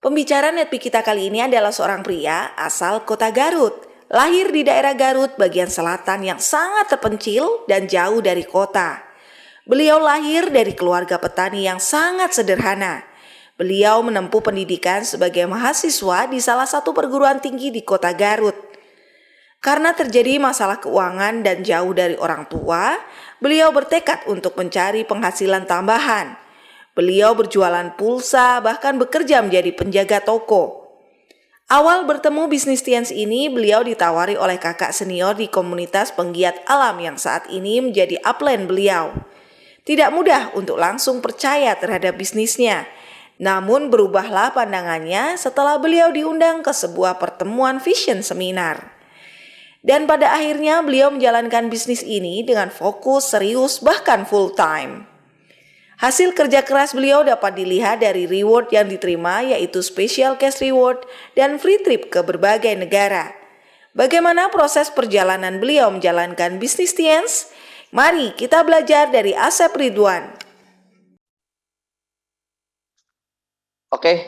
Pembicara Netpi kita kali ini adalah seorang pria asal kota Garut. Lahir di daerah Garut bagian selatan yang sangat terpencil dan jauh dari kota. Beliau lahir dari keluarga petani yang sangat sederhana. Beliau menempuh pendidikan sebagai mahasiswa di salah satu perguruan tinggi di kota Garut. Karena terjadi masalah keuangan dan jauh dari orang tua, beliau bertekad untuk mencari penghasilan tambahan. Beliau berjualan pulsa, bahkan bekerja menjadi penjaga toko. Awal bertemu bisnis Tiens ini, beliau ditawari oleh kakak senior di komunitas penggiat alam yang saat ini menjadi upline beliau. Tidak mudah untuk langsung percaya terhadap bisnisnya. Namun berubahlah pandangannya setelah beliau diundang ke sebuah pertemuan vision seminar. Dan pada akhirnya beliau menjalankan bisnis ini dengan fokus, serius, bahkan full time. Hasil kerja keras beliau dapat dilihat dari reward yang diterima, yaitu special cash reward dan free trip ke berbagai negara. Bagaimana proses perjalanan beliau menjalankan bisnis Tiens? Mari kita belajar dari Asep Ridwan. Oke,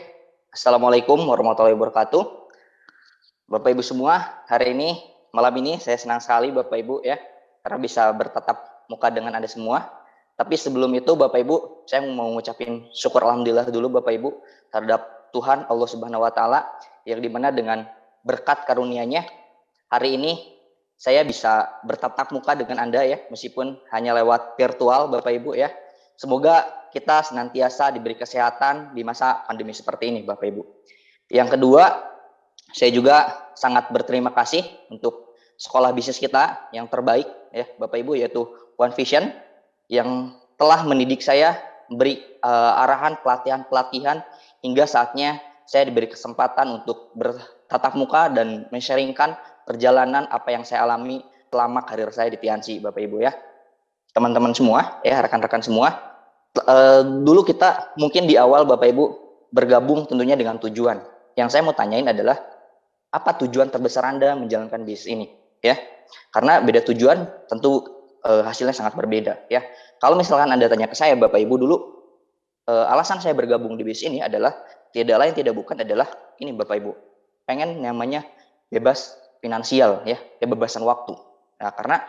Assalamualaikum warahmatullahi wabarakatuh. Bapak Ibu semua, malam ini saya senang sekali Bapak Ibu ya, karena bisa bertatap muka dengan Anda semua. Tapi sebelum itu Bapak Ibu, saya mau mengucapkan syukur alhamdulillah dulu Bapak Ibu terhadap Tuhan Allah Subhanahu wa taala yang dimana dengan berkat karunia-Nya hari ini saya bisa bertatap muka dengan Anda ya, meskipun hanya lewat virtual Bapak Ibu ya. Semoga kita senantiasa diberi kesehatan di masa pandemi seperti ini Bapak Ibu. Yang kedua, saya juga sangat berterima kasih untuk sekolah bisnis kita yang terbaik ya Bapak Ibu, yaitu One Vision, yang telah mendidik saya, memberi arahan pelatihan hingga saatnya saya diberi kesempatan untuk bertatap muka dan men-sharingkan perjalanan apa yang saya alami selama karir saya di Tiansi Bapak Ibu ya. Teman-teman semua ya, rekan-rekan semua, dulu kita mungkin di awal Bapak Ibu bergabung tentunya dengan tujuan. Yang saya mau tanyain adalah apa tujuan terbesar Anda menjalankan bisnis ini ya? Karena beda tujuan tentu hasilnya sangat berbeda ya. Kalau misalkan Anda tanya ke saya Bapak Ibu dulu, alasan saya bergabung di bisnis ini adalah tidak lain tidak bukan adalah ini Bapak Ibu, pengen namanya bebas finansial ya, kebebasan waktu. Nah, karena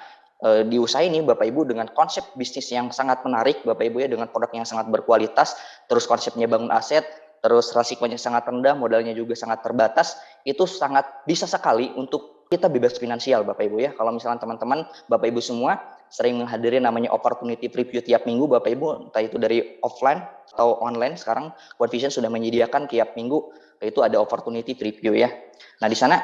di usaha ini Bapak Ibu dengan konsep bisnis yang sangat menarik Bapak Ibu ya, dengan produk yang sangat berkualitas, terus konsepnya bangun aset, terus resikonya sangat rendah, modalnya juga sangat terbatas, itu sangat bisa sekali untuk kita bebas finansial Bapak Ibu ya. Kalau misalnya teman-teman Bapak Ibu semua sering menghadiri namanya opportunity preview tiap minggu Bapak Ibu, entah itu dari offline atau online, sekarang One Vision sudah menyediakan tiap minggu itu ada opportunity preview ya. Nah di sana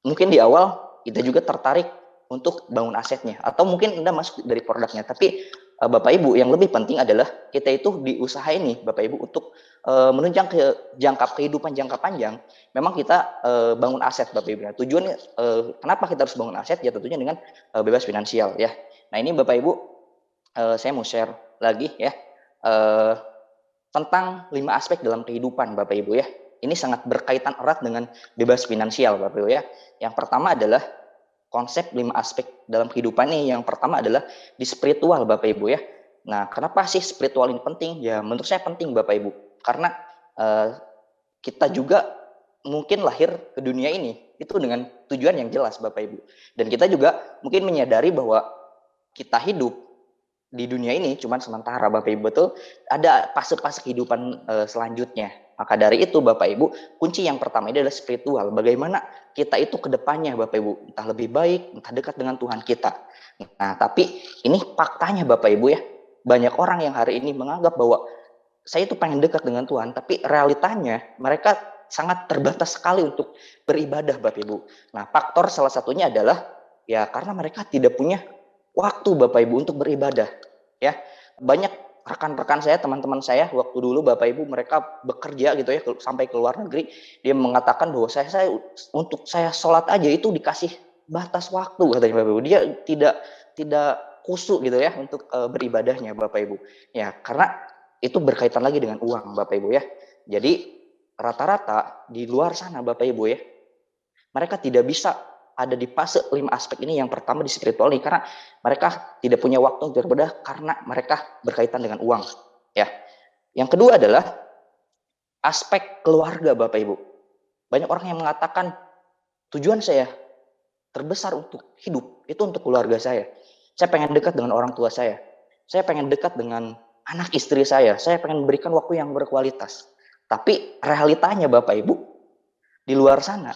mungkin di awal kita juga tertarik untuk bangun asetnya, atau mungkin Anda masuk dari produknya, tapi Bapak Ibu yang lebih penting adalah kita itu di usaha ini Bapak Ibu untuk menunjang kehidupan jangka panjang. Memang kita bangun aset Bapak Ibu. Nah, tujuannya kenapa kita harus bangun aset ya, tentunya dengan bebas finansial ya. Nah ini Bapak Ibu, saya mau share lagi ya tentang 5 aspek dalam kehidupan Bapak Ibu ya. Ini sangat berkaitan erat dengan bebas finansial Bapak Ibu ya. Yang pertama adalah konsep 5 aspek dalam kehidupan ini. Yang pertama adalah di spiritual Bapak Ibu ya. Nah kenapa sih spiritual ini penting? Ya menurut saya penting Bapak Ibu, karena kita juga mungkin lahir ke dunia ini itu dengan tujuan yang jelas Bapak Ibu. Dan kita juga mungkin menyadari bahwa kita hidup di dunia ini cuma sementara Bapak Ibu, betul, ada fase-fase kehidupan selanjutnya. Maka dari itu Bapak Ibu, kunci yang pertama ini adalah spiritual. Bagaimana kita itu ke depannya Bapak Ibu, entah lebih baik, entah dekat dengan Tuhan kita. Nah tapi ini faktanya Bapak Ibu ya, banyak orang yang hari ini menganggap bahwa saya itu pengen dekat dengan Tuhan, tapi realitanya mereka sangat terbatas sekali untuk beribadah Bapak Ibu. Nah faktor salah satunya adalah ya karena mereka tidak punya waktu Bapak Ibu untuk beribadah ya. Banyak rekan-rekan saya, teman-teman saya waktu dulu Bapak Ibu mereka bekerja gitu ya sampai ke luar negeri, dia mengatakan bahwa saya untuk saya sholat aja itu dikasih batas waktu katanya Bapak Ibu. Dia tidak khusyuk gitu ya untuk beribadahnya Bapak Ibu. Ya karena itu berkaitan lagi dengan uang Bapak Ibu ya. Jadi rata-rata di luar sana Bapak Ibu ya, mereka tidak bisa ada di fase 5 aspek ini. Yang pertama di spiritual ini, karena mereka tidak punya waktu untuk beribadah karena mereka berkaitan dengan uang ya. Yang kedua adalah aspek keluarga Bapak Ibu. Banyak orang yang mengatakan tujuan saya terbesar untuk hidup itu untuk keluarga saya. Saya pengen dekat dengan orang tua saya. Saya pengen dekat dengan anak istri saya. Saya pengen memberikan waktu yang berkualitas. Tapi realitanya Bapak Ibu, di luar sana,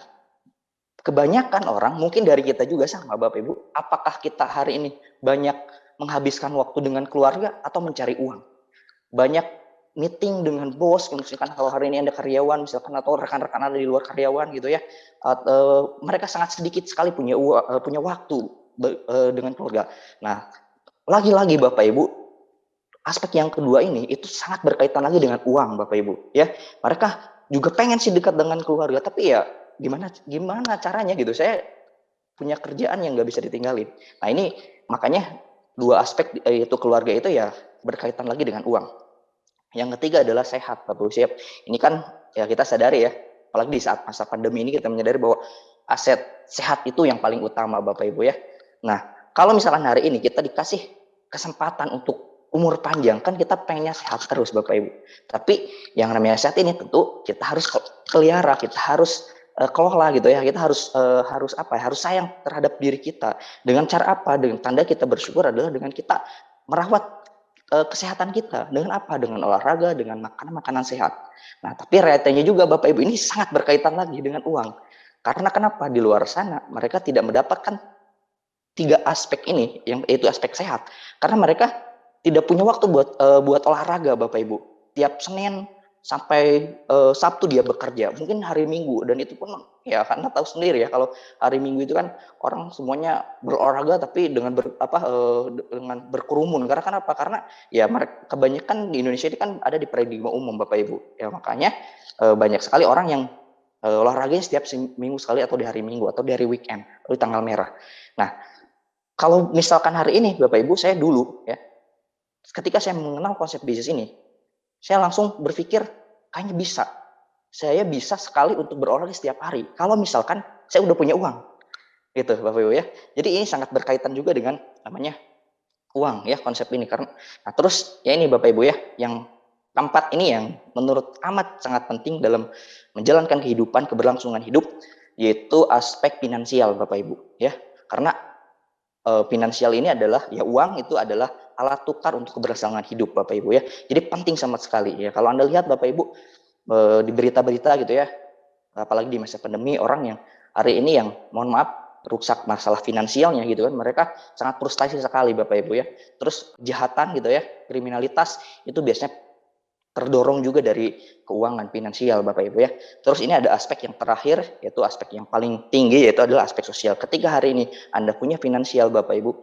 kebanyakan orang, mungkin dari kita juga sama Bapak Ibu, apakah kita hari ini banyak menghabiskan waktu dengan keluarga atau mencari uang? Banyak meeting dengan bos, misalkan kalau hari ini ada karyawan, misalkan atau rekan-rekan ada di luar karyawan gitu ya, mereka sangat sedikit sekali punya waktu dengan keluarga. Nah, lagi-lagi Bapak Ibu, aspek yang kedua ini itu sangat berkaitan lagi dengan uang Bapak Ibu ya. Mereka juga pengen sih dekat dengan keluarga, tapi ya gimana caranya gitu. Saya punya kerjaan yang nggak bisa ditinggalin. Nah ini makanya dua aspek itu keluarga itu ya berkaitan lagi dengan uang. Yang ketiga adalah sehat Bapak Ibu. Ini kan ya kita sadari ya, apalagi di saat masa pandemi ini kita menyadari bahwa aset sehat itu yang paling utama Bapak Ibu ya. Nah kalau misalkan hari ini kita dikasih kesempatan untuk umur panjang, kan kita pengennya sehat terus Bapak Ibu. Tapi yang namanya sehat ini tentu kita harus pelihara, kita harus kelola gitu ya. Kita harus apa ya? Harus sayang terhadap diri kita. Dengan cara apa? Dengan tanda kita bersyukur adalah dengan kita merawat kesehatan kita. Dengan apa? Dengan olahraga, dengan makanan-makanan sehat. Nah, tapi realitanya juga Bapak Ibu ini sangat berkaitan lagi dengan uang. Karena kenapa? Di luar sana mereka tidak mendapatkan tiga aspek ini, yaitu aspek sehat. Karena mereka tidak punya waktu buat olahraga Bapak Ibu. Tiap Senin sampai Sabtu dia bekerja, mungkin hari Minggu, dan itu pun ya karena tahu sendiri ya kalau hari Minggu itu kan orang semuanya berolahraga tapi dengan dengan berkerumun. Karena kenapa? Karena ya mereka kebanyakan di Indonesia ini kan ada di paradigma umum Bapak Ibu. Ya makanya banyak sekali orang yang olahraganya setiap minggu sekali atau di hari Minggu atau di hari weekend atau di tanggal merah. Nah, kalau misalkan hari ini Bapak Ibu, saya dulu ya, ketika saya mengenal konsep bisnis ini, saya langsung berpikir kayaknya bisa. Saya bisa sekali untuk berolahraga setiap hari. Kalau misalkan saya udah punya uang. Gitu Bapak Ibu ya. Jadi ini sangat berkaitan juga dengan namanya uang ya konsep ini. Karena nah terus ya ini Bapak Ibu ya, yang keempat ini yang menurut amat sangat penting dalam menjalankan kehidupan, keberlangsungan hidup, yaitu aspek finansial Bapak Ibu ya. Karena finansial ini adalah ya uang itu adalah alat tukar untuk keberlangsungan hidup Bapak Ibu ya. Jadi penting sama sekali ya. Kalau Anda lihat Bapak Ibu di berita-berita gitu ya, apalagi di masa pandemi, orang yang hari ini yang mohon maaf rusak masalah finansialnya gitu kan, mereka sangat frustasi sekali Bapak Ibu ya. Terus kejahatan gitu ya, kriminalitas itu biasanya terdorong juga dari keuangan finansial Bapak Ibu ya. Terus ini ada aspek yang terakhir, yaitu aspek yang paling tinggi, yaitu adalah aspek sosial. Ketika hari ini Anda punya finansial Bapak Ibu,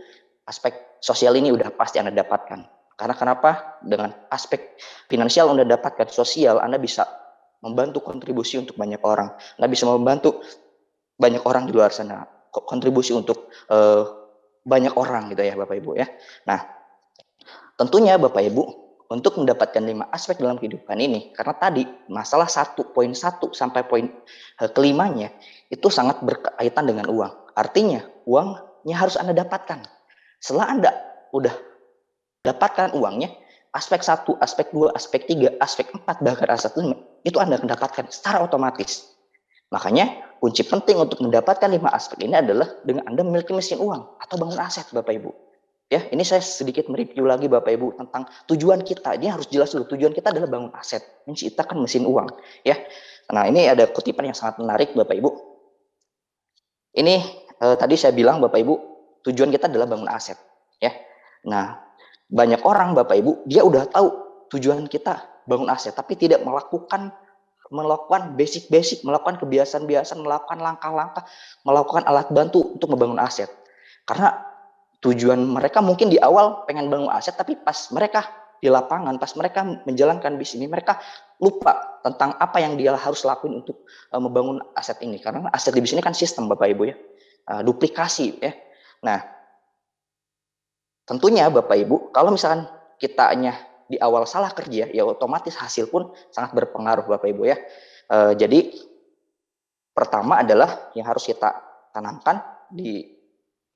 aspek sosial ini udah pasti Anda dapatkan. Karena kenapa? Dengan aspek finansial Anda dapatkan sosial, Anda bisa membantu kontribusi untuk banyak orang. Anda bisa membantu banyak orang di luar sana, kontribusi untuk banyak orang gitu ya Bapak Ibu ya. Nah, tentunya Bapak Ibu untuk mendapatkan 5 aspek dalam kehidupan ini, karena tadi masalah 1.1 sampai poin kelimanya itu sangat berkaitan dengan uang. Artinya uangnya harus Anda dapatkan. Setelah Anda udah dapatkan uangnya, aspek 1, aspek 2, aspek 3, aspek 4, bahkan aspek 5 itu Anda mendapatkan secara otomatis. Makanya kunci penting untuk mendapatkan 5 aspek ini adalah dengan Anda memiliki mesin uang atau bangun aset Bapak Ibu. Ya, ini saya sedikit mereview lagi Bapak Ibu tentang tujuan kita. Ini harus jelas dulu, tujuan kita adalah bangun aset, menciptakan mesin uang, ya. Nah, ini ada kutipan yang sangat menarik Bapak Ibu. Ini tadi saya bilang Bapak Ibu, tujuan kita adalah bangun aset, ya. Nah, banyak orang Bapak Ibu, dia udah tahu tujuan kita bangun aset, tapi tidak melakukan basic, melakukan kebiasaan-kebiasaan, melakukan langkah-langkah, melakukan alat bantu untuk membangun aset. Karena tujuan mereka mungkin di awal pengen bangun aset, tapi pas mereka di lapangan, pas mereka menjalankan bisnis ini, mereka lupa tentang apa yang dia harus lakuin untuk membangun aset ini. Karena aset di bisnis ini kan sistem Bapak Ibu ya, duplikasi ya. Nah, tentunya Bapak Ibu, kalau misalkan kitanya di awal salah kerja, ya otomatis hasil pun sangat berpengaruh Bapak Ibu ya. Jadi pertama adalah yang harus kita tanamkan di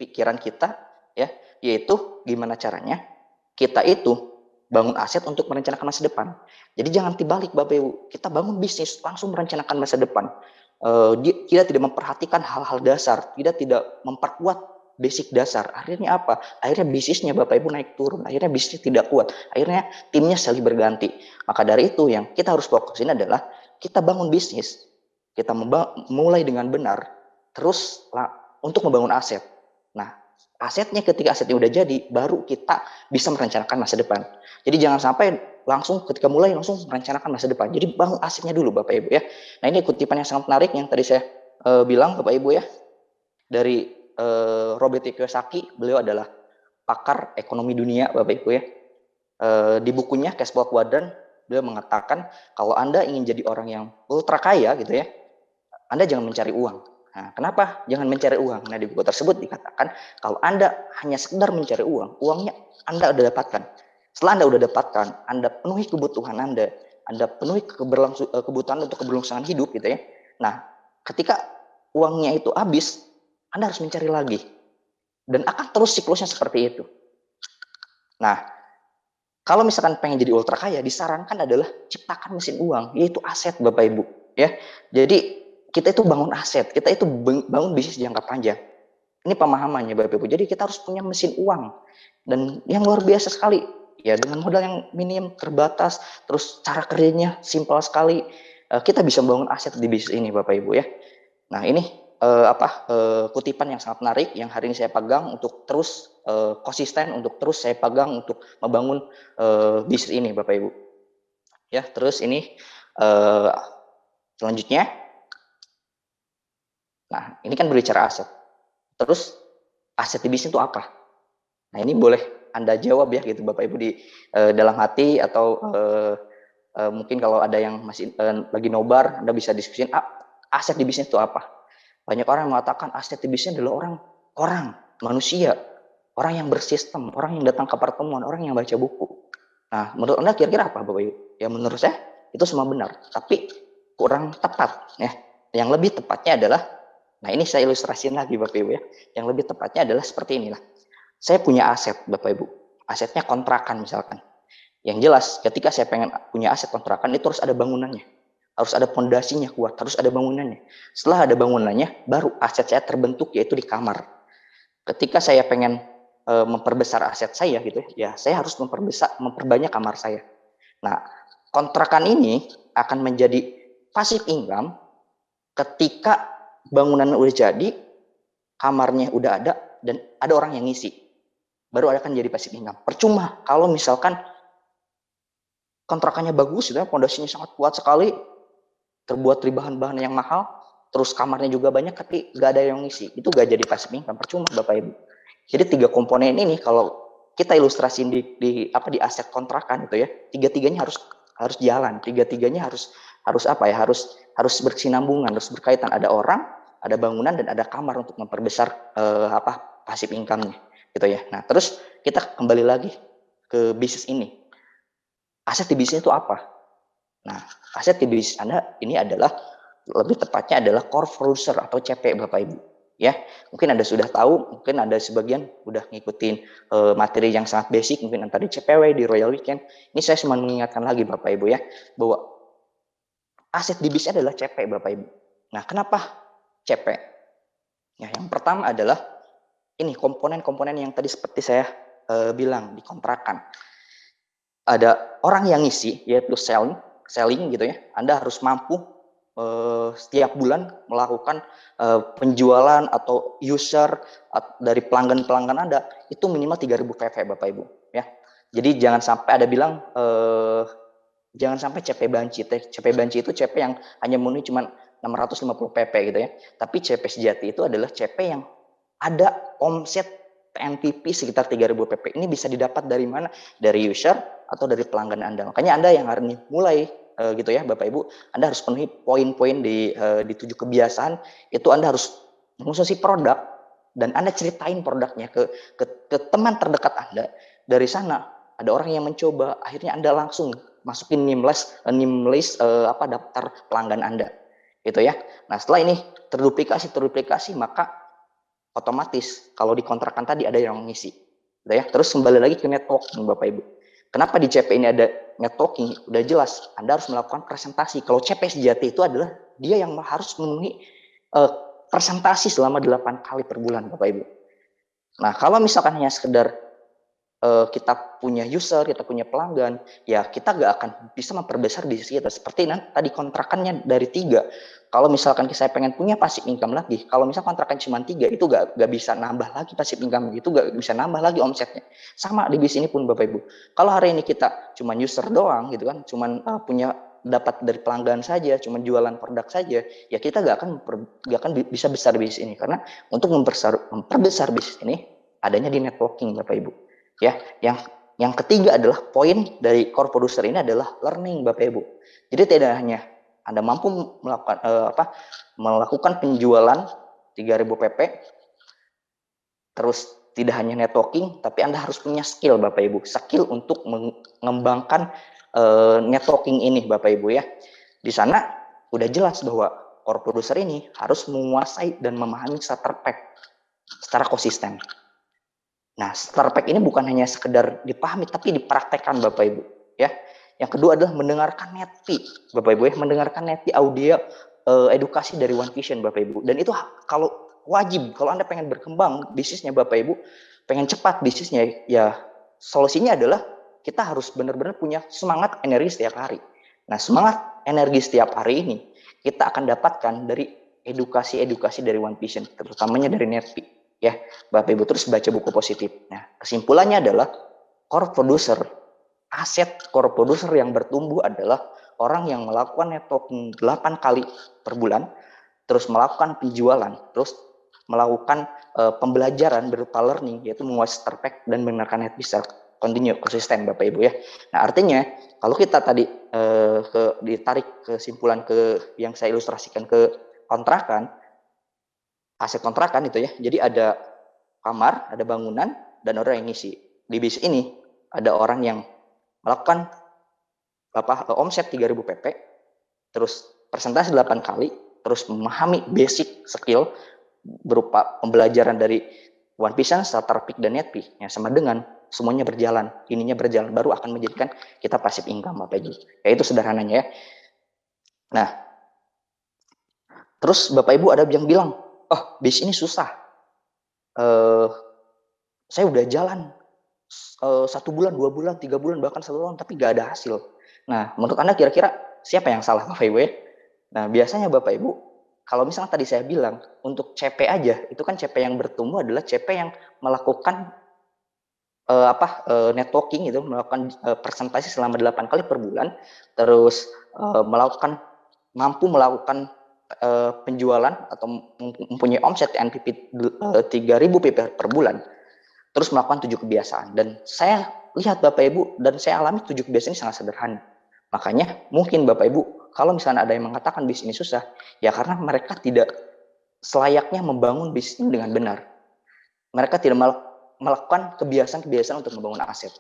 pikiran kita ya, yaitu gimana caranya kita itu bangun aset untuk merencanakan masa depan. Jadi jangan dibalik Bapak Ibu, kita bangun bisnis langsung merencanakan masa depan. Kita tidak memperhatikan hal-hal dasar, tidak memperkuat basic dasar. Akhirnya apa? Akhirnya bisnisnya Bapak Ibu naik turun, akhirnya bisnis tidak kuat, akhirnya timnya saling berganti. Maka dari itu yang kita harus fokusin adalah kita bangun bisnis, kita mulai dengan benar, terus untuk membangun aset. Nah, asetnya ketika asetnya udah jadi, baru kita bisa merencanakan masa depan. Jadi jangan sampai langsung ketika mulai langsung merencanakan masa depan. Jadi bangun asetnya dulu Bapak Ibu ya. Nah ini kutipan yang sangat menarik yang tadi saya bilang Bapak Ibu ya. Dari Robert Kiyosaki, beliau adalah pakar ekonomi dunia Bapak Ibu ya. Di bukunya Cash Flow Quadrant, beliau mengatakan kalau Anda ingin jadi orang yang ultra kaya gitu ya, Anda jangan mencari uang. Nah, kenapa jangan mencari uang? Nah, di buku tersebut dikatakan kalau Anda hanya sekedar mencari uang, uangnya Anda udah dapatkan. Setelah Anda udah dapatkan, Anda penuhi kebutuhan Anda penuhi kebutuhan untuk keberlangsungan hidup gitu ya. Nah, ketika uangnya itu habis, Anda harus mencari lagi. Dan akan terus siklusnya seperti itu. Nah, kalau misalkan pengen jadi ultra kaya, disarankan adalah ciptakan mesin uang, yaitu aset Bapak Ibu ya. Jadi kita itu bangun aset, kita itu bangun bisnis jangka panjang. Ini pemahamannya Bapak Ibu. Jadi kita harus punya mesin uang dan yang luar biasa sekali. Ya dengan modal yang minim terbatas, terus cara kerjanya simpel sekali. Kita bisa membangun aset di bisnis ini Bapak Ibu ya. Nah ini kutipan yang sangat menarik yang hari ini saya pegang untuk terus konsisten, untuk terus saya pegang untuk membangun bisnis ini Bapak Ibu. Ya terus ini selanjutnya. Nah, ini kan berbicara aset. Terus aset di bisnis itu apa? Nah, ini boleh Anda jawab ya gitu Bapak Ibu di dalam hati atau mungkin kalau ada yang masih lagi nobar, Anda bisa diskusin aset di bisnis itu apa? Banyak orang yang mengatakan aset di bisnis adalah orang, manusia, orang yang bersistem, orang yang datang ke pertemuan, orang yang baca buku. Nah, menurut Anda kira-kira apa Bapak Ibu? Ya menurut saya itu semua benar, tapi kurang tepat ya. Yang lebih tepatnya adalah, nah ini saya ilustrasiin lagi Bapak Ibu ya. Yang lebih tepatnya adalah seperti inilah. Saya punya aset Bapak Ibu. Asetnya kontrakan misalkan. Yang jelas ketika saya pengen punya aset kontrakan itu harus ada bangunannya. Harus ada pondasinya kuat, harus ada bangunannya. Setelah ada bangunannya, baru aset saya terbentuk yaitu di kamar. Ketika saya pengen memperbesar aset saya gitu ya, saya harus memperbanyak kamar saya. Nah, kontrakan ini akan menjadi passive income ketika bangunan udah jadi, kamarnya udah ada, dan ada orang yang ngisi. Baru akan jadi passive income. Percuma kalau misalkan kontrakannya bagus, gitu, pondasinya sangat kuat sekali, terbuat dari bahan-bahan yang mahal, terus kamarnya juga banyak, tapi nggak ada yang ngisi. Itu nggak jadi passive income. Percuma Bapak Ibu. Jadi 3 komponen ini kalau kita ilustrasiin di aset kontrakan itu ya, tiga-tiganya harus jalan, tiga-tiganya harus berkesinambungan, harus berkaitan. Ada orang, ada bangunan, dan ada kamar untuk memperbesar passive income-nya gitu ya. Nah, terus kita kembali lagi ke bisnis ini. Aset di bisnis itu apa? Nah, aset di bisnis Anda ini adalah lebih tepatnya adalah core producer atau CP Bapak Ibu. Ya, mungkin Anda sudah tahu, mungkin ada sebagian udah ngikutin materi yang sangat basic, mungkin tadi CPW di Royal Weekend. Ini saya cuma mengingatkan lagi Bapak Ibu ya, bahwa aset di bisnis adalah CP Bapak Ibu. Nah, kenapa CP? Ya, yang pertama adalah ini komponen-komponen yang tadi seperti saya bilang di kontrakan. Ada orang yang ngisi, yaitu selling gitu ya. Anda harus mampu setiap bulan melakukan penjualan atau user dari pelanggan Anda itu minimal 3.000 PV Bapak Ibu ya. Jadi jangan sampai ada bilang jangan sampai CP banci. CP banci itu CP yang hanya memenuhi cuma 650 PP gitu ya. Tapi CP sejati itu adalah CP yang ada omset NPP sekitar 3.000 PP. Ini bisa didapat dari mana? Dari user atau dari pelanggan Anda. Makanya Anda yang hari ini mulai gitu ya Bapak Ibu, Anda harus penuhi poin-poin di 7 kebiasaan. Itu Anda harus mengkonsumsi produk dan Anda ceritain produknya ke teman terdekat Anda. Dari sana ada orang yang mencoba, akhirnya Anda langsung masukin name list daftar pelanggan Anda. Gitu ya. Nah, setelah ini terduplikasi, maka otomatis kalau dikontrakan tadi ada yang ngisi. Gitu ya. Terus kembali lagi ke networking Bapak Ibu. Kenapa di CP ini ada networking? Udah jelas, Anda harus melakukan presentasi. Kalau CP sejati itu adalah dia yang harus memenuhi presentasi selama 8 kali per bulan, Bapak Ibu. Nah, kalau misalkan hanya sekedar kita punya user, kita punya pelanggan, ya kita nggak akan bisa memperbesar bisnis kita. Seperti tadi kontrakannya dari 3. Kalau misalkan saya pengen punya passive income lagi, kalau misalkan kontrakan cuma 3, itu nggak bisa nambah lagi passive income, itu nggak bisa nambah lagi omsetnya. Sama di bisnis ini pun Bapak Ibu. Kalau hari ini kita cuma user doang gitu kan, cuma punya dapat dari pelanggan saja, cuma jualan produk saja, ya kita nggak akan bisa besar bisnis ini. Karena untuk memperbesar bisnis ini adanya di networking Bapak Ibu. Ya, yang ketiga adalah poin dari core producer ini adalah learning Bapak Ibu. Jadi tidak hanya Anda mampu melakukan penjualan 3.000 PP, terus tidak hanya networking, tapi Anda harus punya skill Bapak Ibu, skill untuk mengembangkan networking ini Bapak Ibu ya. Di sana udah jelas bahwa core producer ini harus menguasai dan memahami starter pack secara konsisten. Nah, starter pack ini bukan hanya sekedar dipahami, tapi dipraktekkan Bapak Ibu. Ya, yang kedua adalah mendengarkan netpi, Bapak Ibu ya, mendengarkan netpi audio edukasi dari One Vision Bapak Ibu. Dan itu kalau wajib, kalau Anda pengen berkembang bisnisnya Bapak Ibu, pengen cepat bisnisnya, ya solusinya adalah kita harus benar-benar punya semangat energi setiap hari. Nah, semangat energi setiap hari ini kita akan dapatkan dari edukasi-edukasi dari One Vision, terutamanya dari netpi. Ya, Bapak Ibu terus baca buku positif. Nah, kesimpulannya adalah core producer, aset core producer yang bertumbuh adalah orang yang melakukan networking 8 kali per bulan, terus melakukan penjualan, terus melakukan pembelajaran berupa learning, yaitu menguasai starter pack dan mendengarkan net bisa continue konsisten Bapak Ibu ya. Nah, artinya kalau kita tadi ditarik kesimpulan ke yang saya ilustrasikan ke kontrakan, aset kontrakan itu ya. Jadi ada kamar, ada bangunan, dan orang yang ngisi. Di bis ini ada orang yang melakukan omset 3.000 PP, terus presentasi 8 kali, terus memahami basic skill berupa pembelajaran dari One Vision, Starter Pick, dan Netpi. Ya, sama dengan semuanya berjalan, ininya berjalan, baru akan menjadikan kita passive income Bapak Ibu. Ya itu sederhananya ya. Nah, terus Bapak Ibu ada yang bilang, oh bis ini susah. Saya udah jalan 1 bulan, 2 bulan, 3 bulan, bahkan 1 tahun, tapi gak ada hasil. Nah, menurut Anda kira-kira siapa yang salah Bapak Ibu ya? Nah, biasanya Bapak Ibu, kalau misalnya tadi saya bilang, untuk CP aja, itu kan CP yang bertumbuh adalah CP yang melakukan networking itu, melakukan presentasi selama 8 kali per bulan, terus mampu melakukan penjualan atau mempunyai omset NPP 3.000 PP per bulan, terus melakukan 7 kebiasaan. Dan saya lihat Bapak Ibu, dan saya alami 7 kebiasaan ini sangat sederhana. Makanya mungkin Bapak Ibu, kalau misalnya ada yang mengatakan bisnis ini susah, ya karena mereka tidak selayaknya membangun bisnis ini dengan benar. Mereka tidak melakukan kebiasaan-kebiasaan untuk membangun aset.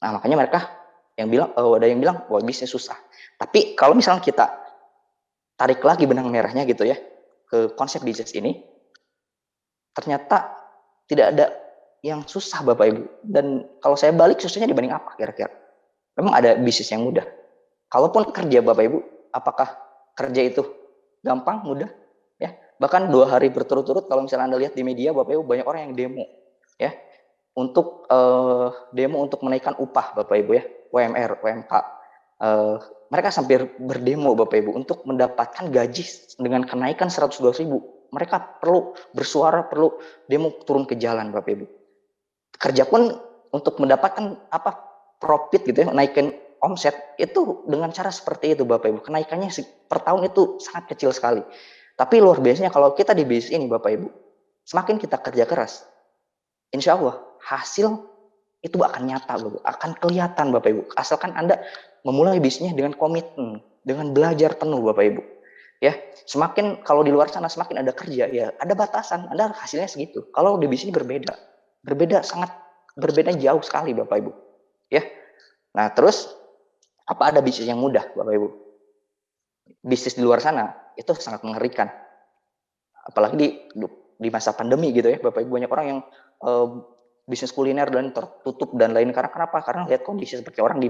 Nah, makanya mereka ada yang bilang, wah bisnis susah. Tapi kalau misalnya kita tarik lagi benang merahnya gitu ya, ke konsep bisnis ini, ternyata tidak ada yang susah Bapak Ibu. Dan kalau saya balik, susahnya dibanding apa kira-kira? Memang ada bisnis yang mudah. Kalaupun kerja Bapak Ibu, apakah kerja itu gampang, mudah? Ya, bahkan 2 hari berturut-turut kalau misalnya Anda lihat di media Bapak Ibu, banyak orang yang demo ya untuk demo untuk menaikkan upah Bapak Ibu ya, UMR, UMK. Mereka sampai berdemo Bapak Ibu untuk mendapatkan gaji dengan kenaikan 112.000. Mereka perlu bersuara, perlu demo turun ke jalan Bapak Ibu. Kerja pun untuk mendapatkan profit gitu ya, naikin omset itu dengan cara seperti itu Bapak Ibu. Kenaikannya per tahun itu sangat kecil sekali. Tapi luar biasanya kalau kita di bisnis ini Bapak Ibu, semakin kita kerja keras, insya Allah hasil itu akan nyata, akan kelihatan Bapak Ibu. Asalkan Anda memulai bisnisnya dengan komitmen, dengan belajar penuh Bapak Ibu. Ya, semakin kalau di luar sana semakin ada kerja, ya ada batasan, Anda hasilnya segitu. Kalau di bisnis sangat berbeda jauh sekali Bapak Ibu. Ya. Nah, terus apa ada bisnis yang mudah Bapak Ibu? Bisnis di luar sana itu sangat mengerikan. Apalagi di masa pandemi gitu ya, Bapak Ibu, banyak orang yang bisnis kuliner dan tertutup dan lain. Karena kenapa? Karena lihat kondisi seperti orang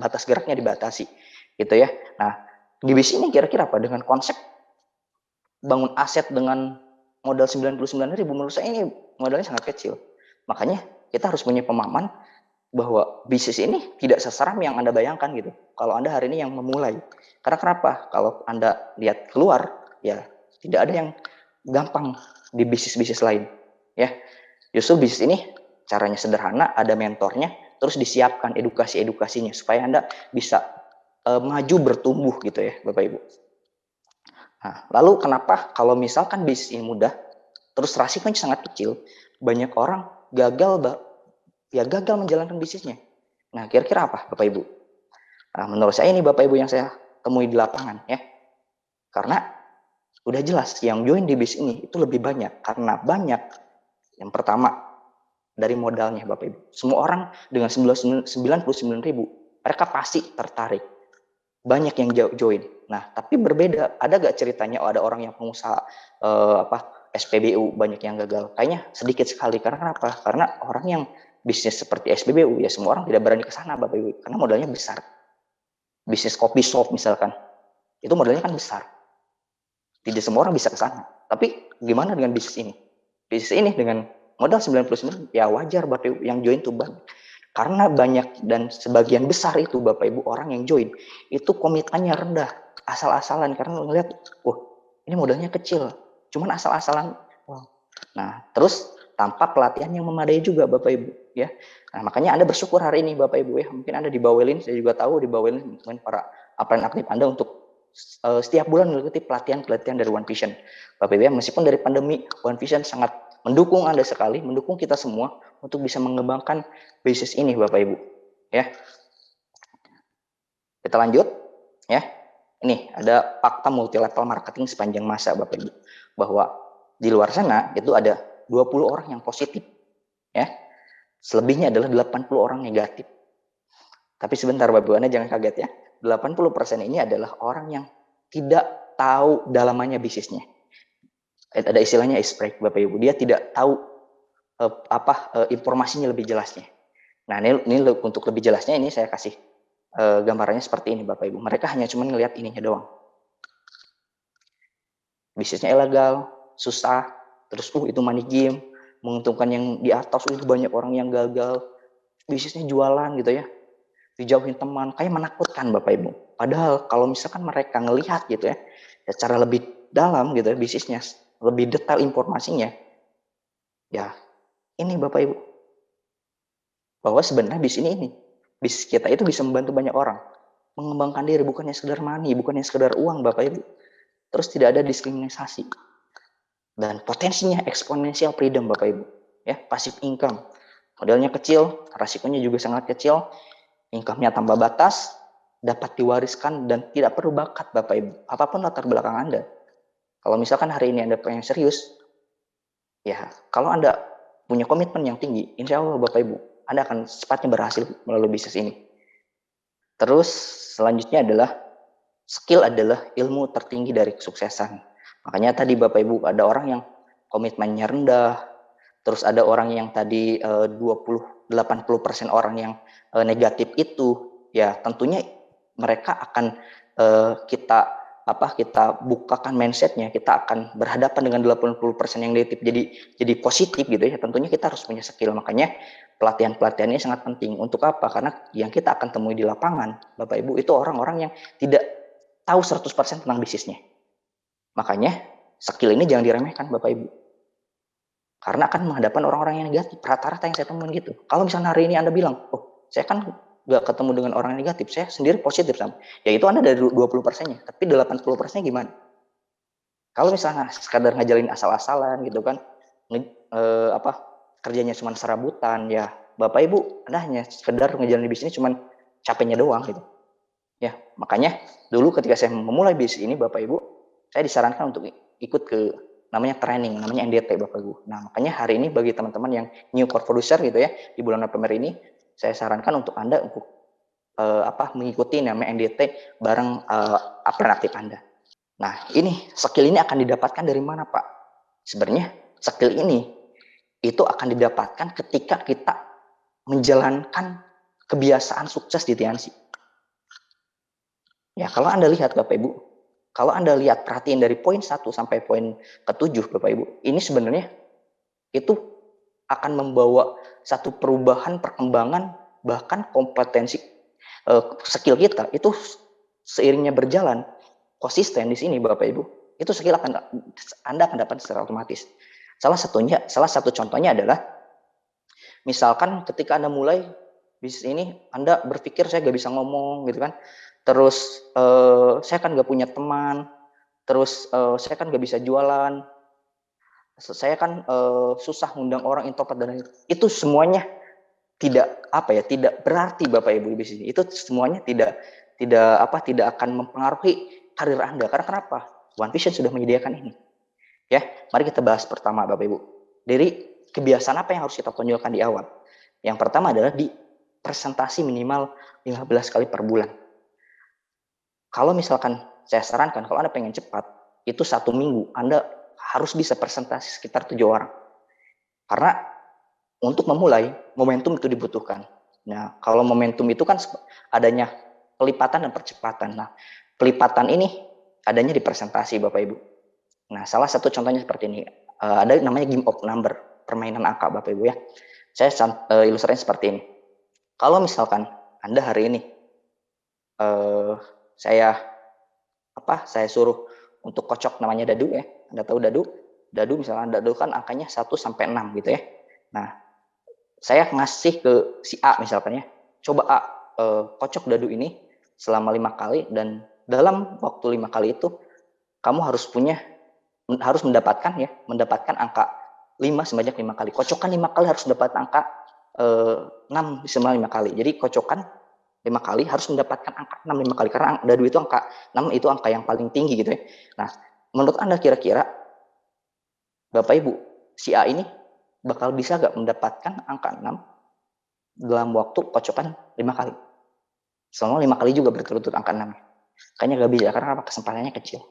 batas geraknya dibatasi gitu ya. Nah, di bisnis ini kira-kira apa? Dengan konsep bangun aset dengan modal 99.000, menurut saya ini modalnya sangat kecil. Makanya kita harus punya pemahaman bahwa bisnis ini tidak seseram yang Anda bayangkan gitu. Kalau Anda hari ini yang memulai. Karena kenapa? Kalau Anda lihat keluar, ya tidak ada yang gampang di bisnis-bisnis lain. Ya, justru bisnis ini caranya sederhana, ada mentornya, terus disiapkan edukasi-edukasinya supaya Anda bisa maju bertumbuh gitu ya, Bapak Ibu. Nah, lalu kenapa kalau misalkan bisnis ini mudah, terus resikonya sangat kecil, banyak orang gagal menjalankan bisnisnya. Nah, kira-kira apa, Bapak Ibu? Nah, menurut saya ini Bapak Ibu yang saya temui di lapangan ya. Karena udah jelas yang join di bisnis ini itu lebih banyak. Karena banyak, yang pertama, dari modalnya Bapak Ibu. Semua orang dengan 99.000, mereka pasti tertarik. Banyak yang join. Nah, tapi berbeda. Ada gak ceritanya ada orang yang pengusaha SPBU banyak yang gagal? Kayaknya sedikit sekali. Karena apa? Karena orang yang bisnis seperti SPBU ya semua orang tidak berani ke sana Bapak Ibu karena modalnya besar. Bisnis kopi shop misalkan, itu modalnya kan besar. Tidak semua orang bisa ke sana. Tapi gimana dengan bisnis ini? Bisnis ini dengan modal 99 ya wajar Bapak Ibu yang join tuh banyak. Karena banyak dan sebagian besar itu Bapak Ibu orang yang join itu komitmennya rendah, asal-asalan karena ngelihat, ini modalnya kecil, cuman asal-asalan. Nah, terus tanpa pelatihan yang memadai juga Bapak Ibu ya. Nah, makanya Anda bersyukur hari ini Bapak Ibu ya. Mungkin Anda di Bawelin, saya juga tahu di Bawelin mungkin para upline aktif Anda untuk setiap bulan mengikuti pelatihan dari One Vision. Bapak Ibu ya, meskipun dari pandemi One Vision sangat mendukung Anda sekali, mendukung kita semua untuk bisa mengembangkan bisnis ini Bapak Ibu ya. Kita lanjut ya. Ini ada fakta multi level marketing sepanjang masa Bapak Ibu bahwa di luar sana itu ada 20 orang yang positif ya. Selebihnya adalah 80 orang negatif. Tapi sebentar Bapak Ibu, Anda jangan kaget ya. 80% ini adalah orang yang tidak tahu dalamannya bisnisnya. Ada istilahnya iceberg Bapak Ibu. Dia tidak tahu informasinya lebih jelasnya. Nah, ini untuk lebih jelasnya ini saya kasih gambarannya seperti ini Bapak Ibu. Mereka hanya cuma ngelihat ininya doang. Bisnisnya ilegal, susah, terus itu money game, menguntungkan yang di atas, itu banyak orang yang gagal, bisnisnya jualan gitu ya, dijauhin teman, kayak menakutkan Bapak Ibu. Padahal kalau misalkan mereka ngelihat gitu ya, secara lebih dalam gitu ya, bisnisnya, lebih detail informasinya, ya ini Bapak Ibu, bahwa sebenarnya bisnis kita itu bisa membantu banyak orang, mengembangkan diri, bukannya sekedar money, bukannya sekedar uang Bapak Ibu. Terus tidak ada diskriminasi. Dan potensinya eksponensial freedom Bapak Ibu. Ya, passive income. Modalnya kecil, resikonya juga sangat kecil. Income-nya tanpa batas, dapat diwariskan dan tidak perlu bakat Bapak Ibu. Apapun latar belakang Anda. Kalau misalkan hari ini Anda pengen serius, ya kalau Anda punya komitmen yang tinggi, insya Allah Bapak Ibu, Anda akan secepatnya berhasil melalui bisnis ini. Terus selanjutnya adalah skill adalah ilmu tertinggi dari kesuksesan. Makanya tadi Bapak Ibu ada orang yang komitmennya rendah, terus ada orang yang tadi 80% orang yang negatif itu, ya tentunya mereka akan kita bukakan mindsetnya, kita akan berhadapan dengan 80% yang negatif jadi positif gitu ya. Tentunya kita harus punya skill. Makanya pelatihan ini sangat penting. Untuk apa? Karena yang kita akan temui di lapangan, Bapak Ibu, itu orang-orang yang tidak tahu 100% tentang bisnisnya. Makanya skill ini jangan diremehkan Bapak Ibu. Karena akan menghadapkan orang-orang yang negatif. Rata-rata yang saya temuin gitu. Kalau misalnya hari ini Anda bilang, saya kan gak ketemu dengan orang yang negatif, saya sendiri positif sama. Ya itu Anda dari 20%-nya, tapi 80%-nya gimana? Kalau misalnya sekadar ngajalin asal-asalan gitu kan, kerjanya cuma serabutan, ya Bapak Ibu, Anda hanya sekedar ngejalanin bisnis cuma capeknya doang gitu. Ya, makanya dulu ketika saya memulai bisnis ini Bapak Ibu, saya disarankan untuk ikut ke namanya training, namanya NDT Bapak Ibu. Nah, makanya hari ini bagi teman-teman yang new core producer gitu ya, di bulan November ini, saya sarankan untuk Anda untuk mengikuti namanya NDT bareng upline aktif Anda. Nah, ini skill ini akan didapatkan dari mana Pak? Sebenarnya skill ini itu akan didapatkan ketika kita menjalankan kebiasaan sukses di Tiansi. Ya, kalau Anda lihat Bapak Ibu, kalau Anda lihat perhatiin dari poin 1 sampai poin ke-7 Bapak Ibu, ini sebenarnya itu akan membawa satu perubahan, perkembangan, bahkan kompetensi skill kita itu seiringnya berjalan konsisten di sini Bapak Ibu, itu skill Anda akan dapat secara otomatis. Salah satu contohnya adalah misalkan ketika Anda mulai bisnis ini, Anda berpikir saya gak bisa ngomong gitu kan, terus saya kan gak punya teman, terus saya kan gak bisa jualan, saya kan susah ngundang orang introvert dan itu semuanya tidak tidak berarti Bapak Ibu di sini. Itu semuanya tidak akan mempengaruhi karir Anda. Karena kenapa? One Vision sudah menyediakan ini. Ya, mari kita bahas pertama Bapak Ibu. Dari kebiasaan apa yang harus kita tonjolkan di awal? Yang pertama adalah di presentasi minimal 15 kali per bulan. Kalau misalkan saya sarankan, kalau Anda pengen cepat, itu 1 minggu Anda harus bisa presentasi sekitar 7 orang. Karena untuk memulai, momentum itu dibutuhkan. Nah, kalau momentum itu kan adanya pelipatan dan percepatan. Nah, pelipatan ini adanya di presentasi Bapak Ibu. Nah, salah satu contohnya seperti ini. Ada namanya game of number, permainan angka Bapak Ibu ya. Saya ilustrasinya seperti ini. Kalau misalkan Anda hari ini saya suruh untuk kocok namanya dadu ya. Anda tahu dadu? Dadu misalnya dadu kan angkanya 1 sampai 6 gitu ya. Nah, saya ngasih ke si A misalkan ya. Coba A kocok dadu ini selama 5 kali dan dalam waktu 5 kali itu kamu harus mendapatkan angka 5 sebanyak 5 kali. Kocokan 5 kali harus dapat angka 6 selama 5 kali. Jadi kocokan 5 kali harus mendapatkan angka 6 5 kali karena dadu itu angka 6 itu angka yang paling tinggi gitu ya. Nah, menurut Anda kira-kira Bapak Ibu, si A ini bakal bisa gak mendapatkan angka 6 dalam waktu kocokan 5 kali? Selama 5 kali juga berturut-turut angka 6. Kayaknya gak bisa karena kesempatannya kecil.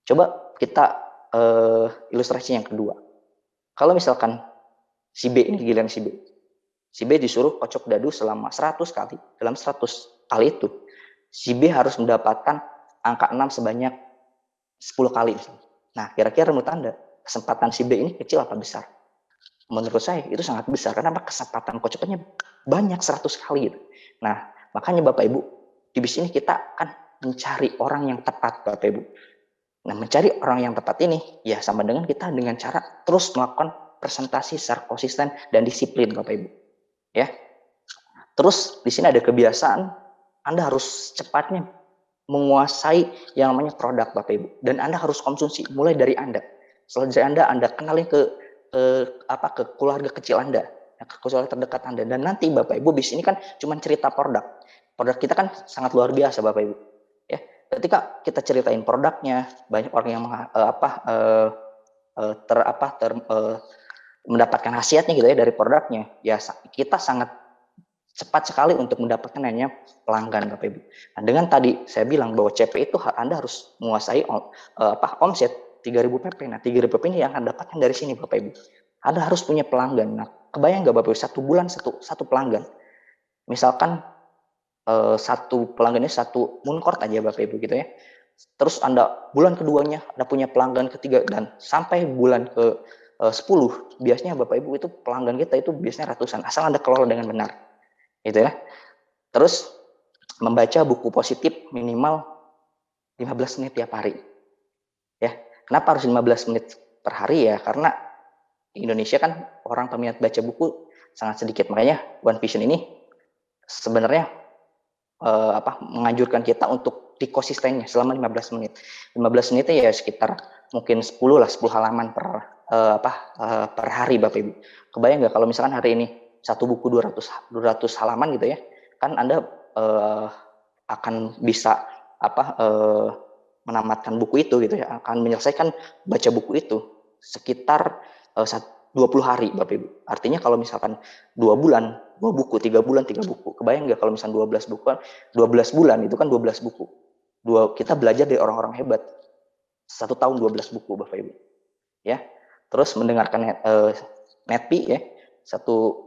Coba kita ilustrasi yang kedua. Kalau misalkan si B ini giliran si B. Si B disuruh kocok dadu selama 100 kali. Dalam 100 kali itu, si B harus mendapatkan angka 6 sebanyak 10 kali. Nah, kira-kira menurut Anda, kesempatan si B ini kecil apa besar? Menurut saya itu sangat besar. Karena kesempatan kocokannya banyak 100 kali. Gitu. Nah, makanya Bapak Ibu, di bisnis ini kita akan mencari orang yang tepat Bapak Ibu. Nah, mencari orang yang tepat ini ya sama dengan kita dengan cara terus melakukan presentasi secara konsisten dan disiplin Bapak Ibu. Ya. Terus di sini ada kebiasaan Anda harus cepatnya menguasai yang namanya produk Bapak Ibu dan Anda harus konsumsi mulai dari Anda. Setelah dari Anda kenalin ke keluarga kecil Anda, ke keluarga terdekat Anda dan nanti Bapak Ibu di sini kan cuma cerita produk. Produk kita kan sangat luar biasa Bapak Ibu. Ya, ketika kita ceritain produknya, banyak orang yang mendapatkan khasiatnya gitu ya dari produknya. Ya, kita sangat cepat sekali untuk mendapatkan hanya pelanggan Bapak Ibu. Nah, dengan tadi saya bilang bahwa CP itu Anda harus menguasai omset 3.000 PP. Nah, 3.000 PP ini yang Anda dapatkan dari sini Bapak Ibu. Anda harus punya pelanggan. Nah, kebayang nggak Bapak Ibu 1 bulan satu pelanggan. Misalkan satu pelanggannya 1 Mooncort aja Bapak Ibu gitu ya. Terus Anda bulan keduanya Anda punya pelanggan ketiga dan sampai bulan ke 10 biasanya Bapak Ibu itu pelanggan kita itu biasanya ratusan asal Anda kelola dengan benar. Gitu ya. Terus membaca buku positif minimal 15 menit tiap hari. Ya. Kenapa harus 15 menit per hari ya? Karena di Indonesia kan orang peminat baca buku sangat sedikit. Makanya One Vision ini sebenarnya menganjurkan kita untuk di konsistennya selama 15 menit. 15 menitnya ya sekitar mungkin 10 halaman per hari Bapak Ibu. Kebayang nggak kalau misalkan hari ini satu buku 200 halaman gitu ya, kan Anda akan bisa menamatkan buku itu gitu ya, akan menyelesaikan baca buku itu sekitar 20 hari Bapak Ibu. Artinya kalau misalkan 2 bulan 2 buku, 3 bulan 3 buku. Kebayang nggak kalau misalkan 12 buku, 12 bulan itu kan 12 buku. Kita belajar dari orang-orang hebat. 1 tahun 12 buku Bapak Ibu. Ya. Terus mendengarkan Netpi ya, satu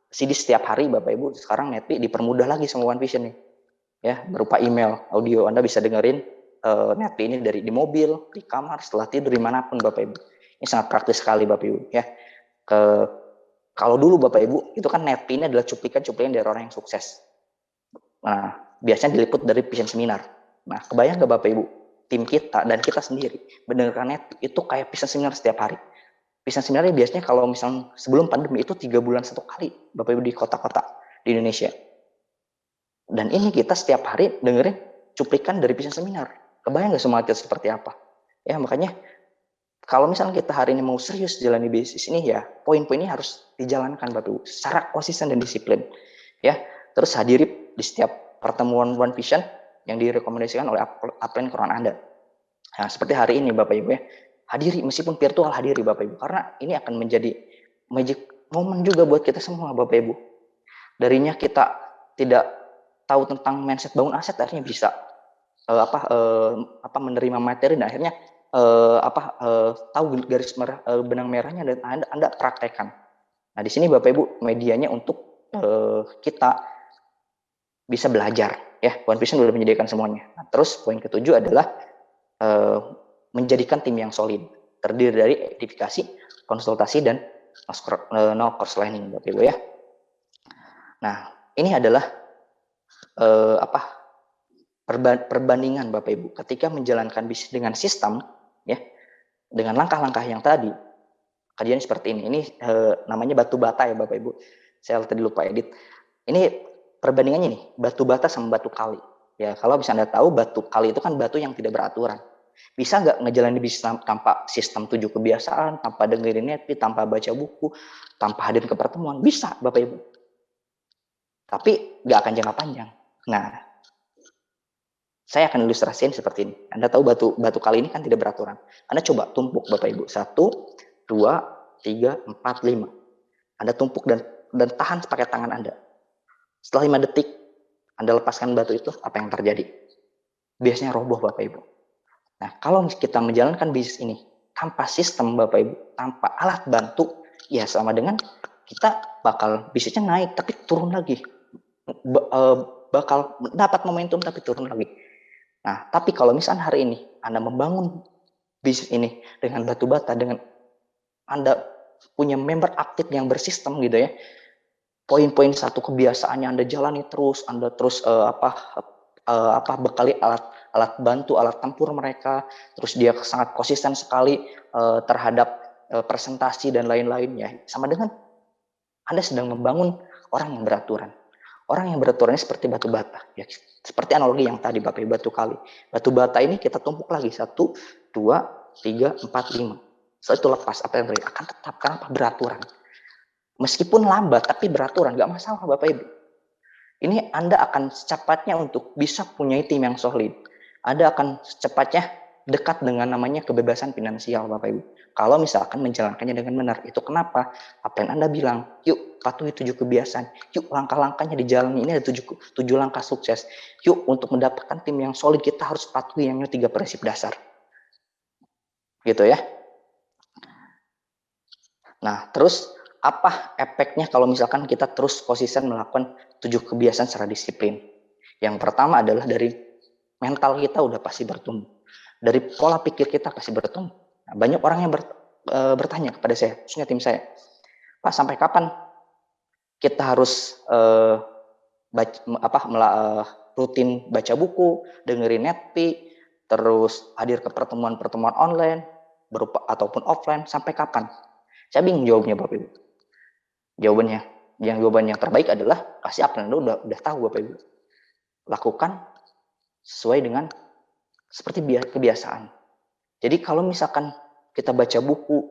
CD setiap hari Bapak Ibu. Sekarang Netpi dipermudah lagi sama One Vision nih. Ya, berupa email, audio. Anda bisa dengerin Netpi ini dari di mobil, di kamar, setelah tidur, dimanapun Bapak Ibu. Ini sangat praktis sekali Bapak Ibu ya. Kalau dulu Bapak Ibu, itu kan Netpi ini adalah cuplikan-cuplikan dari orang yang sukses. Nah, biasanya diliput dari Vision Seminar. Nah, kebayang nggak Bapak Ibu, tim kita dan kita sendiri mendengarkan Netpi itu kayak Vision Seminar setiap hari. Vision Seminar biasanya kalau misalnya sebelum pandemi itu 3 bulan satu kali Bapak Ibu di kota-kota di Indonesia. Dan ini kita setiap hari dengerin cuplikan dari Vision Seminar. Kebayang nggak semangatnya seperti apa? Ya, makanya kalau misalnya kita hari ini mau serius jalani bisnis ini ya, poin-poin ini harus dijalankan Bapak Ibu secara konsisten dan disiplin. Ya, terus hadiri di setiap pertemuan One Vision yang direkomendasikan oleh upline Quran Anda. Nah, seperti hari ini Bapak Ibu ya, hadiri meskipun virtual, hadiri Bapak Ibu, karena ini akan menjadi magic moment juga buat kita semua Bapak Ibu. Darinya kita tidak tahu tentang mindset bangun aset, akhirnya bisa menerima materi dan akhirnya tahu garis merah, benang merahnya dan Anda praktekkan. Nah, di sini Bapak Ibu medianya untuk kita bisa belajar ya. One Vision sudah menyediakan semuanya. Nah, terus poin ketujuh adalah menjadikan tim yang solid, terdiri dari edifikasi, konsultasi dan no course learning Bapak Ibu ya. Nah, ini adalah perbandingan Bapak Ibu ketika menjalankan bisnis dengan sistem ya, dengan langkah-langkah yang tadi. Kajian seperti ini. Ini namanya batu bata ya Bapak Ibu. Saya tadi lupa edit. Ini perbandingannya nih, batu bata sama batu kali. Ya, kalau bisa Anda tahu, batu kali itu kan batu yang tidak beraturan. Bisa nggak ngejalanin bisnis tanpa sistem 7 kebiasaan, tanpa dengerin Netpi, tanpa baca buku, tanpa hadir ke pertemuan? Bisa Bapak Ibu. Tapi nggak akan jangka panjang. Nah, saya akan ilustrasiin seperti ini. Anda tahu batu kali ini kan tidak beraturan. Anda coba tumpuk Bapak Ibu. 1, 2, 3, 4, 5. Anda tumpuk dan tahan pakai tangan Anda. Setelah 5 detik, Anda lepaskan batu itu, apa yang terjadi? Biasanya roboh Bapak Ibu. Nah, kalau kita menjalankan bisnis ini tanpa sistem Bapak Ibu, tanpa alat bantu, ya sama dengan kita bakal bisnisnya naik tapi turun lagi. Bakal dapat momentum tapi turun lagi. Nah, tapi kalau misalnya hari ini Anda membangun bisnis ini dengan batu bata, dengan Anda punya member aktif yang bersistem gitu ya, poin-poin satu kebiasaannya Anda jalani terus, Anda terus bekali alat bantu, alat tempur mereka, terus dia sangat konsisten sekali terhadap presentasi dan lain-lainnya. Sama dengan Anda sedang membangun orang yang beraturan. Orang yang beraturannya seperti batu bata, ya, seperti analogi yang tadi Bapak Ibu batu kali. Batu bata ini kita tumpuk lagi 1, 2, 3, 4, 5. Setelah itu lepas, apa yang terjadi? Akan tetap, karena beraturan. Meskipun lambat, tapi beraturan, nggak masalah Bapak Ibu. Ini Anda akan secepatnya untuk bisa punya tim yang solid. Anda akan secepatnya dekat dengan namanya kebebasan finansial Bapak Ibu. Kalau misalkan menjalankannya dengan benar. Itu kenapa? Apa yang Anda bilang, yuk patuhi 7 kebiasaan. Yuk langkah-langkahnya dijalani. Ini ada 7 langkah sukses. Yuk untuk mendapatkan tim yang solid kita harus patuhi yang 3 prinsip dasar. Gitu ya. Nah, terus apa efeknya kalau misalkan kita terus konsisten melakukan 7 kebiasaan secara disiplin? Yang pertama adalah dari mental kita udah pasti bertumbuh. Dari pola pikir kita pasti bertumbuh. Nah, banyak orang yang bertanya kepada saya, khususnya tim saya, Pak, sampai kapan kita harus rutin baca buku, dengerin Netpi, terus hadir ke pertemuan-pertemuan online, berupa ataupun offline, sampai kapan? Saya bingung jawabnya Bapak Ibu. Jawaban yang terbaik adalah kasih apa yang udah tahu Bapak Ibu. Lakukan sesuai dengan seperti kebiasaan. Jadi kalau misalkan kita baca buku,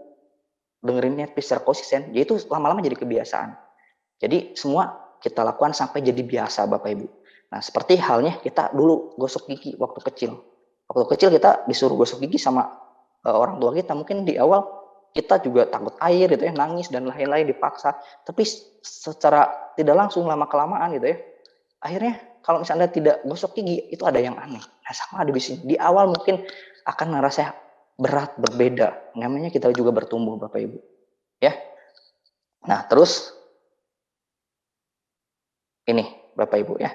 dengerin Netpi secara konsisten, ya itu lama-lama jadi kebiasaan. Jadi semua kita lakukan sampai jadi biasa Bapak Ibu. Nah, seperti halnya kita dulu gosok gigi waktu kecil. Waktu kecil kita disuruh gosok gigi sama orang tua kita. Mungkin di awal kita juga takut air gitu ya, nangis dan lain-lain dipaksa. Tapi secara tidak langsung lama-kelamaan gitu ya, akhirnya kalau misalnya tidak gosok gigi itu ada yang aneh. Nah, sama di sini. Di awal mungkin akan merasa berat, berbeda. Namanya kita juga bertumbuh Bapak Ibu. Ya. Nah, terus ini Bapak Ibu ya.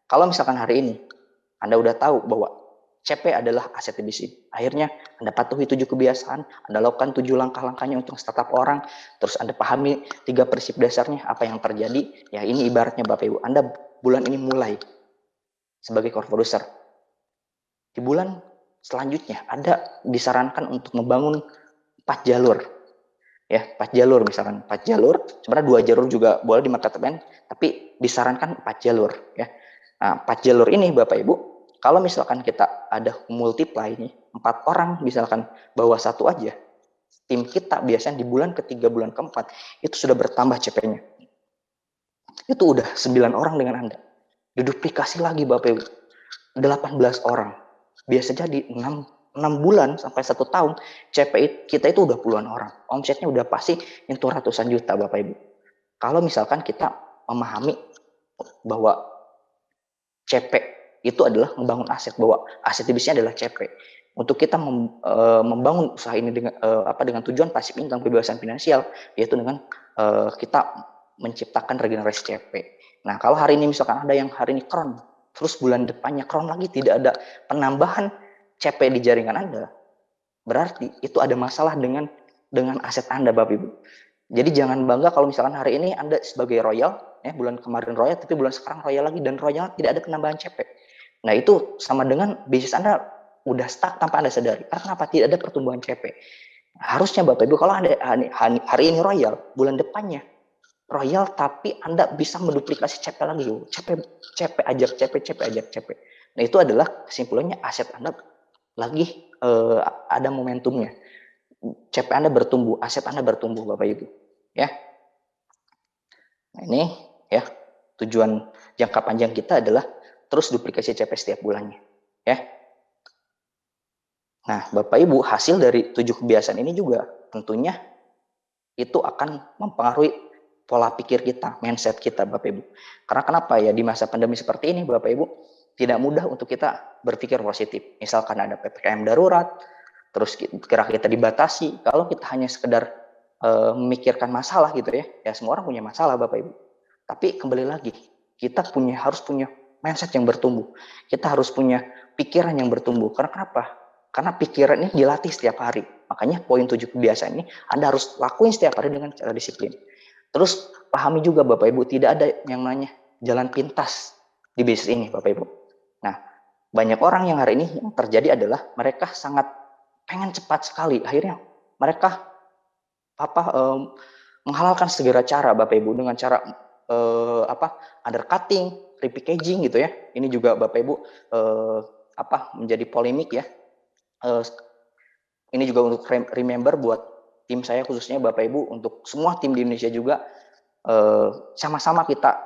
Kalau misalkan hari ini Anda udah tahu bahwa CP adalah aset di bisnis, akhirnya Anda patuhi 7 kebiasaan, Anda lakukan 7 langkah-langkahnya untuk startup orang, terus Anda pahami 3 prinsip dasarnya apa yang terjadi, ya ini ibaratnya Bapak Ibu, Anda bulan ini mulai sebagai core producer. Di bulan selanjutnya Anda disarankan untuk membangun 4 jalur. Ya, 4 jalur misalkan, 4 jalur, sebenarnya 2 jalur juga boleh di marketplace, tapi disarankan 4 jalur ya. Nah, 4 jalur ini Bapak Ibu, kalau misalkan kita ada multiply nih, 4 orang misalkan bawa satu aja, tim kita biasanya di bulan ketiga, bulan keempat, itu sudah bertambah CP-nya. Itu udah 9 orang dengan Anda. Diduplikasi lagi Bapak Ibu, 18 orang. Biasa jadi 6 bulan sampai 1 tahun, CP kita itu udah puluhan orang. Omsetnya udah pasti nyentuh ratusan juta Bapak Ibu. Kalau misalkan kita memahami bahwa CP itu adalah membangun aset, bahwa aset di bisnisnya adalah CP. Untuk kita membangun usaha ini dengan tujuan pasif income, kebebasan finansial, yaitu dengan kita menciptakan regenerasi CP. Nah, kalau hari ini misalkan ada yang hari ini kron, terus bulan depannya kron lagi, tidak ada penambahan CP di jaringan Anda, berarti itu ada masalah dengan aset Anda Bapak Ibu. Jadi jangan bangga kalau misalkan hari ini Anda sebagai royal, ya bulan kemarin royal, tapi bulan sekarang royal lagi, dan royal tidak ada penambahan CP. Nah itu sama dengan bisnis Anda udah stuck tanpa Anda sadari. Karena kenapa? Tidak ada pertumbuhan CP. Harusnya Bapak Ibu kalau Anda hari ini royal, bulan depannya royal, tapi Anda bisa menduplikasi CP lagi. CP ajak CP. Nah itu adalah kesimpulannya aset Anda lagi ada momentumnya. CP Anda bertumbuh, aset Anda bertumbuh Bapak Ibu. Ya. Nah, ini ya tujuan jangka panjang kita adalah terus duplikasi CP setiap bulannya. Ya. Nah, Bapak Ibu, hasil dari 7 kebiasaan ini juga tentunya itu akan mempengaruhi pola pikir kita, mindset kita Bapak Ibu. Karena kenapa ya, di masa pandemi seperti ini Bapak Ibu, tidak mudah untuk kita berpikir positif. Misalkan ada PPKM darurat, terus gerak kita dibatasi. Kalau kita hanya sekedar memikirkan masalah gitu ya semua orang punya masalah Bapak Ibu. Tapi kembali lagi, kita harus punya mindset yang bertumbuh. Kita harus punya pikiran yang bertumbuh. Karena kenapa? Karena pikiran ini dilatih setiap hari. Makanya poin 7 kebiasaan ini Anda harus lakuin setiap hari dengan cara disiplin. Terus pahami juga Bapak Ibu, tidak ada yang namanya jalan pintas di bisnis ini Bapak Ibu. Nah, banyak orang yang hari ini yang terjadi adalah mereka sangat pengen cepat sekali. Akhirnya mereka menghalalkan segala cara Bapak Ibu dengan cara undercutting, repackaging gitu ya. Ini juga Bapak Ibu menjadi polemik ya. Ini juga untuk remember buat tim saya khususnya Bapak Ibu, untuk semua tim di Indonesia juga, sama-sama kita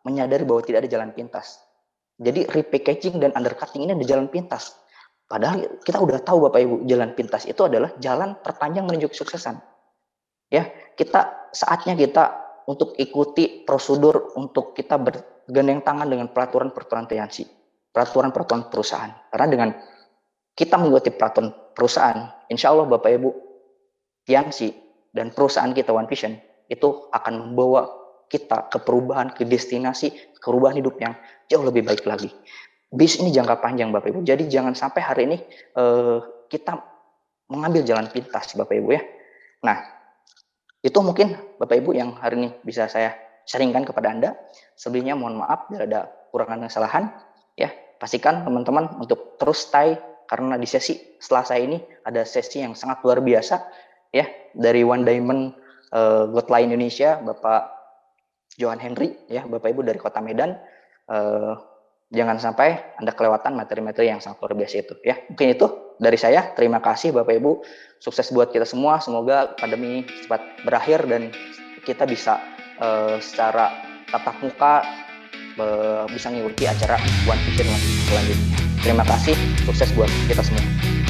menyadari bahwa tidak ada jalan pintas. Jadi repackaging dan undercutting ini ada jalan pintas. Padahal kita udah tahu Bapak Ibu, jalan pintas itu adalah jalan terpanjang menuju kesuksesan. Ya, saatnya kita untuk ikuti prosedur, untuk kita bergandeng tangan dengan peraturan-peraturan TNC, peraturan-peraturan perusahaan. Karena dengan kita mengikuti peraturan perusahaan, insya Allah Bapak Ibu, TNC dan perusahaan kita One Vision itu akan membawa kita ke perubahan, ke destinasi, ke perubahan hidup yang jauh lebih baik lagi. Bis ini jangka panjang Bapak Ibu, jadi jangan sampai hari ini kita mengambil jalan pintas Bapak Ibu ya. Nah, itu mungkin Bapak Ibu yang hari ini bisa saya sharingkan kepada Anda. Sebelumnya mohon maaf bila ada kurangan dan kesalahan ya. Pastikan teman-teman untuk terus stay, karena di sesi setelah saya ini ada sesi yang sangat luar biasa ya, dari One Diamond Godline Indonesia, Bapak Johan Henry ya, Bapak Ibu dari Kota Medan. Jangan sampai Anda kelewatan materi-materi yang sangat luar biasa itu ya. Mungkin itu dari saya. Terima kasih Bapak Ibu. Sukses buat kita semua. Semoga pandemi cepat berakhir dan kita bisa secara tatap muka bisa mengikuti acara One Vision selanjutnya. Terima kasih. Sukses buat kita semua.